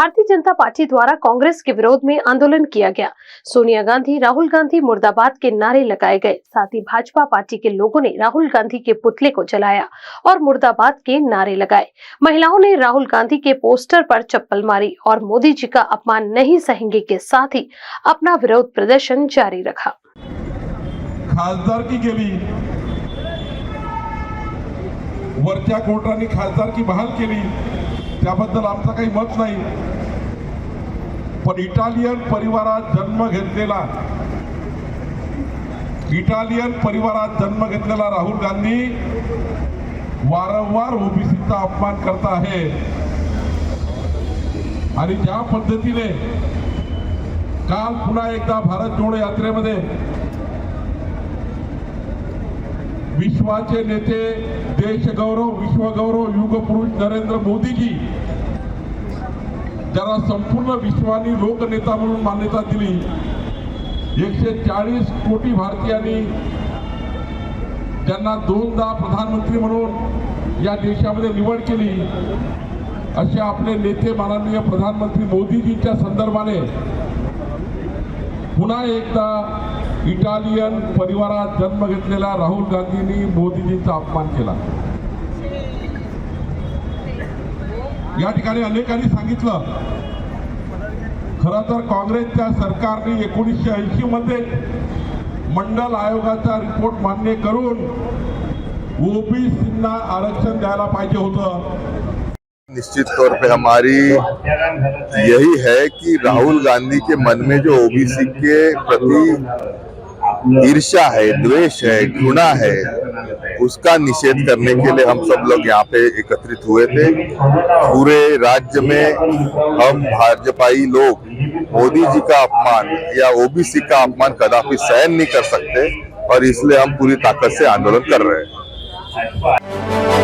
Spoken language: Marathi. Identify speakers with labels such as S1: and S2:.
S1: भारतीय जनता पार्टी द्वारा कांग्रेस के विरोध में आंदोलन किया गया। सोनिया गांधी, राहुल गांधी मुर्दाबाद के नारे लगाए गए। साथ ही भाजपा पार्टी के लोगों ने राहुल गांधी के पुतले को जलाया और मुर्दाबाद के नारे लगाए। महिलाओं ने राहुल गांधी के पोस्टर पर चप्पल मारी और मोदी जी का अपमान नहीं सहेंगे के साथ ही अपना विरोध प्रदर्शन जारी रखा।
S2: खासदारकी केली, वरच्या कोर्टाने खासदारकी बहाल केली, त्याबद्दल आमचं काही मत नाही। पण इटालियन परिवारात जन्म घेतलेला राहुल गांधी वारंवार ओबीसीचा अपमान करत आहे आणि ज्या पद्धतीने काल पुन्हा एकदा भारत जोडो यात्रेमध्ये विश्वाचे नेते, देशगौरव, विश्वगौरव, युगपुरुष नरेंद्र मोदी जी ज्यांना संपूर्ण विश्वानी लोकनेता म्हणून मान्यता दिली, 140 कोटी भारतीयांनी ज्यांना दोनदा प्रधानमंत्री म्हणून या देशामध्ये निवड केली, असे आपले नेते माननीय प्रधानमंत्री मोदीजींच्या संदर्भाने पुन्हा एकदा इटालियन परिवारात जन्म घेतलेल्या राहुल गांधींनी मोदीजींचा अपमान केला। या ठिकाणी अनेकांनी सांगितलं, खरं तर काँग्रेसच्या सरकारने 1980 मध्ये मंडल आयोगाचा रिपोर्ट मान्य करून ओबीसींना आरक्षण द्यायला पाहिजे होतं।
S3: निश्चित तौर पे हमारी यही है कि राहुल गांधी के मन में जो ओबीसी के प्रति ईर्ष्या है, द्वेष है, घृणा है, उसका निषेध करने के लिए हम सब लोग यहाँ पे एकत्रित हुए थे। पूरे राज्य में हम भाजपाई लोग मोदी जी का अपमान या ओबीसी का अपमान कदापि सहन नहीं कर सकते और इसलिए हम पूरी ताकत से आंदोलन कर रहे हैं।